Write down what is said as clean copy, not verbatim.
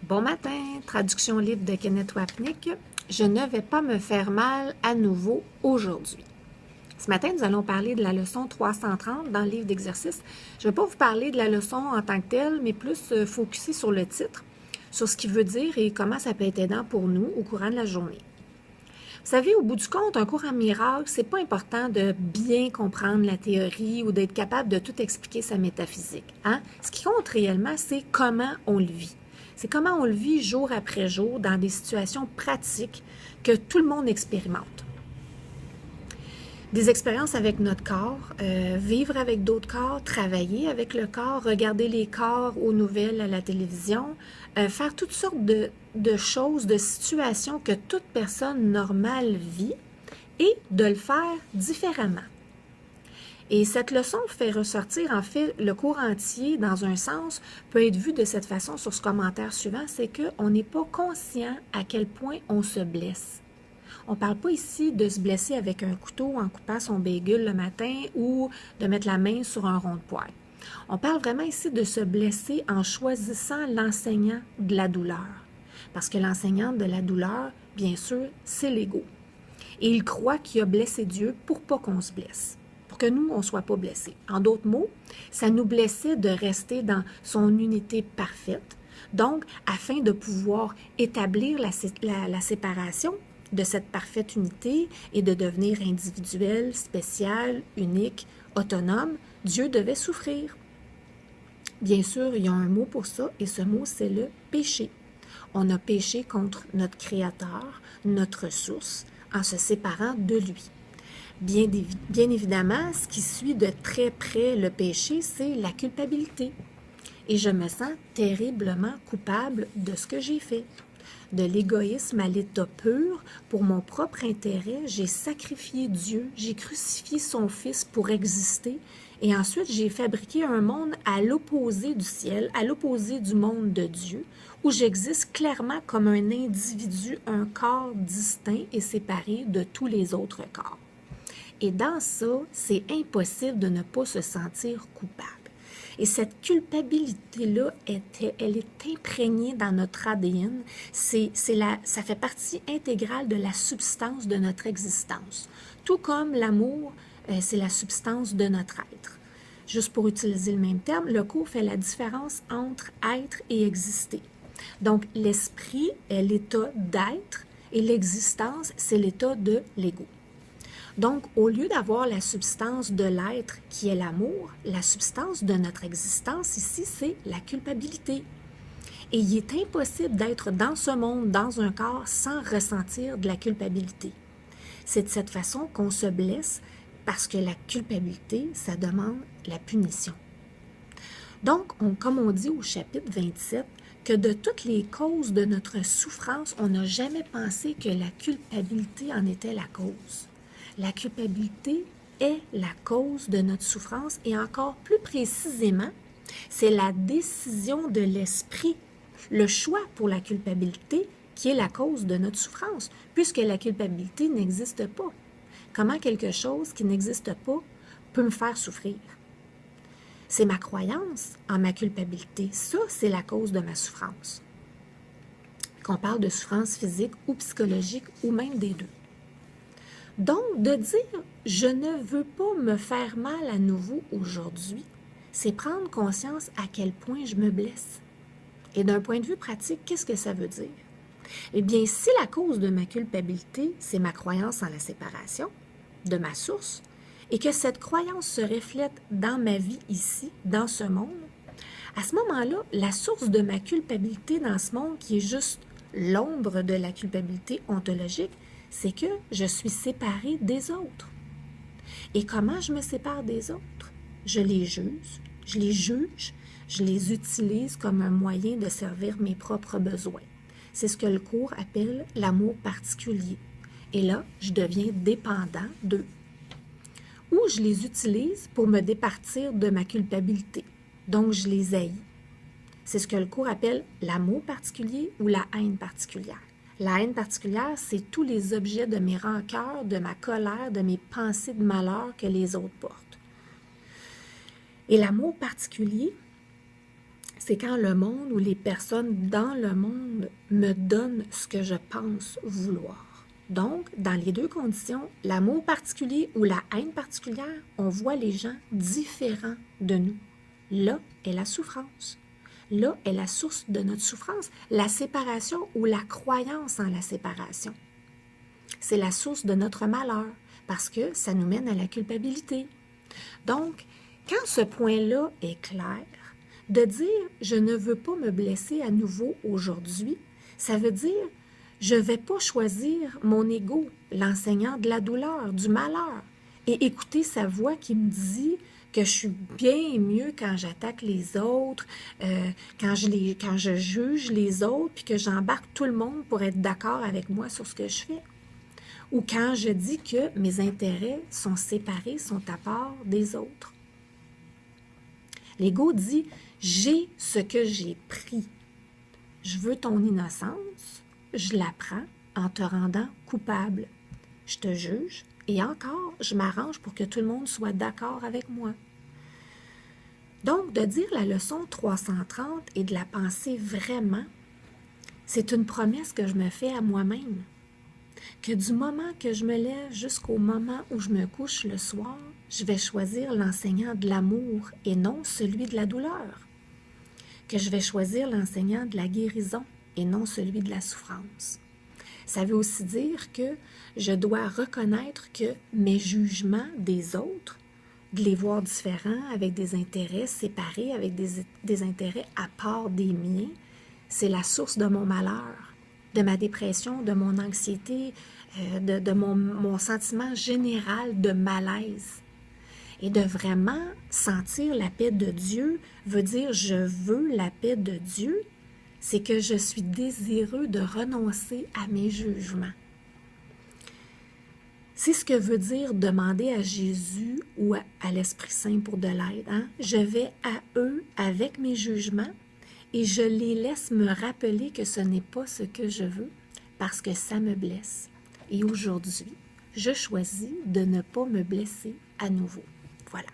Bon matin, traduction libre de Kenneth Wapnick. Je ne vais pas me faire mal à nouveau aujourd'hui. Ce matin, nous allons parler de la leçon 330 dans le livre d'exercice. Je ne vais pas vous parler de la leçon en tant que telle, mais plus focuser sur le titre, sur ce qu'il veut dire et comment ça peut être aidant pour nous au courant de la journée. Vous savez, au bout du compte, un cours en miracle, c'est pas important de bien comprendre la théorie ou d'être capable de tout expliquer sa métaphysique. Hein? Ce qui compte réellement, c'est comment on le vit. C'est comment on le vit jour après jour dans des situations pratiques que tout le monde expérimente. Des expériences avec notre corps, vivre avec d'autres corps, travailler avec le corps, regarder les corps aux nouvelles à la télévision, faire toutes sortes de choses, de situations que toute personne normale vit et de le faire différemment. Et cette leçon fait ressortir, en fait, le cours entier, dans un sens, peut être vu de cette façon sur ce commentaire suivant, c'est qu'on n'est pas conscient à quel point on se blesse. On ne parle pas ici de se blesser avec un couteau en coupant son bagel le matin ou de mettre la main sur un rond de poêle. On parle vraiment ici de se blesser en choisissant l'enseignant de la douleur. Parce que l'enseignant de la douleur, bien sûr, c'est l'ego. Et il croit qu'il a blessé Dieu pour pas qu'on se blesse, pour que nous, on ne soit pas blessés. En d'autres mots, ça nous blessait de rester dans son unité parfaite. Donc, afin de pouvoir établir la séparation de cette parfaite unité et de devenir individuel, spécial, unique, autonome, Dieu devait souffrir. Bien sûr, il y a un mot pour ça et ce mot, c'est le péché. On a péché contre notre Créateur, notre source, en se séparant de lui. Bien évidemment, ce qui suit de très près le péché, c'est la culpabilité. Et je me sens terriblement coupable de ce que j'ai fait. De l'égoïsme à l'état pur, pour mon propre intérêt, j'ai sacrifié Dieu, j'ai crucifié son Fils pour exister, et ensuite j'ai fabriqué un monde à l'opposé du ciel, à l'opposé du monde de Dieu, où j'existe clairement comme un individu, un corps distinct et séparé de tous les autres corps. Et dans ça, c'est impossible de ne pas se sentir coupable. Et cette culpabilité-là, elle est imprégnée dans notre ADN. Ça fait partie intégrale de la substance de notre existence. Tout comme l'amour, c'est la substance de notre être. Juste pour utiliser le même terme, le cours fait la différence entre être et exister. Donc, l'esprit est l'état d'être et l'existence, c'est l'état de l'ego. Donc, au lieu d'avoir la substance de l'être qui est l'amour, la substance de notre existence ici, c'est la culpabilité. Et il est impossible d'être dans ce monde, dans un corps, sans ressentir de la culpabilité. C'est de cette façon qu'on se blesse parce que la culpabilité, ça demande la punition. Donc, comme on dit au chapitre 27, que de toutes les causes de notre souffrance, on n'a jamais pensé que la culpabilité en était la cause. La culpabilité est la cause de notre souffrance et encore plus précisément, c'est la décision de l'esprit, le choix pour la culpabilité qui est la cause de notre souffrance, puisque la culpabilité n'existe pas. Comment quelque chose qui n'existe pas peut me faire souffrir? C'est ma croyance en ma culpabilité. Ça, c'est la cause de ma souffrance. Qu'on parle de souffrance physique ou psychologique ou même des deux. Donc, de dire « je ne veux pas me faire mal à nouveau aujourd'hui », c'est prendre conscience à quel point je me blesse. Et d'un point de vue pratique, qu'est-ce que ça veut dire? Eh bien, si la cause de ma culpabilité, c'est ma croyance en la séparation de ma source, et que cette croyance se reflète dans ma vie ici, dans ce monde, à ce moment-là, la source de ma culpabilité dans ce monde, qui est juste l'ombre de la culpabilité ontologique, c'est que je suis séparée des autres. Et comment je me sépare des autres? Je les juge, je les utilise comme un moyen de servir mes propres besoins. C'est ce que le cours appelle l'amour particulier. Et là, je deviens dépendant d'eux. Ou je les utilise pour me départir de ma culpabilité. Donc, je les haïs. C'est ce que le cours appelle l'amour particulier ou la haine particulière. La haine particulière, c'est tous les objets de mes rancœurs, de ma colère, de mes pensées de malheur que les autres portent. Et l'amour particulier, C'est quand le monde ou les personnes dans le monde me donnent ce que je pense vouloir. Donc, dans les deux conditions, l'amour particulier ou la haine particulière, on voit les gens différents de nous. Là est la souffrance. Là est la source de notre souffrance, la séparation ou la croyance en la séparation. C'est la source de notre malheur parce que ça nous mène à la culpabilité. Donc, quand ce point-là est clair, de dire « je ne veux pas me blesser à nouveau aujourd'hui », ça veut dire « je ne vais pas choisir mon ego, l'enseignant de la douleur, du malheur, et écouter sa voix qui me dit que je suis bien mieux quand j'attaque les autres, quand je juge les autres, puis que j'embarque tout le monde pour être d'accord avec moi sur ce que je fais. Ou quand je dis que mes intérêts sont séparés, sont à part des autres. » L'ego dit « j'ai ce que j'ai pris. Je veux ton innocence, je la prends en te rendant coupable. Je te juge et encore, je m'arrange pour que tout le monde soit d'accord avec moi. » Donc, de dire la leçon 330 et de la penser vraiment, c'est une promesse que je me fais à moi-même. Que du moment que je me lève jusqu'au moment où je me couche le soir, je vais choisir l'enseignant de l'amour et non celui de la douleur. Que je vais choisir l'enseignant de la guérison et non celui de la souffrance. Ça veut aussi dire que je dois reconnaître que mes jugements des autres, de les voir différents, avec des intérêts séparés, avec des intérêts à part des miens, c'est la source de mon malheur, de ma dépression, de mon anxiété, de mon sentiment général de malaise. Et de vraiment sentir la paix de Dieu veut dire je veux la paix de Dieu, c'est que je suis désireux de renoncer à mes jugements. C'est ce que veut dire demander à Jésus ou à l'Esprit Saint pour de l'aide. Hein? Je vais à eux avec mes jugements et je les laisse me rappeler que ce n'est pas ce que je veux parce que ça me blesse. Et aujourd'hui, je choisis de ne pas me blesser à nouveau. Voilà.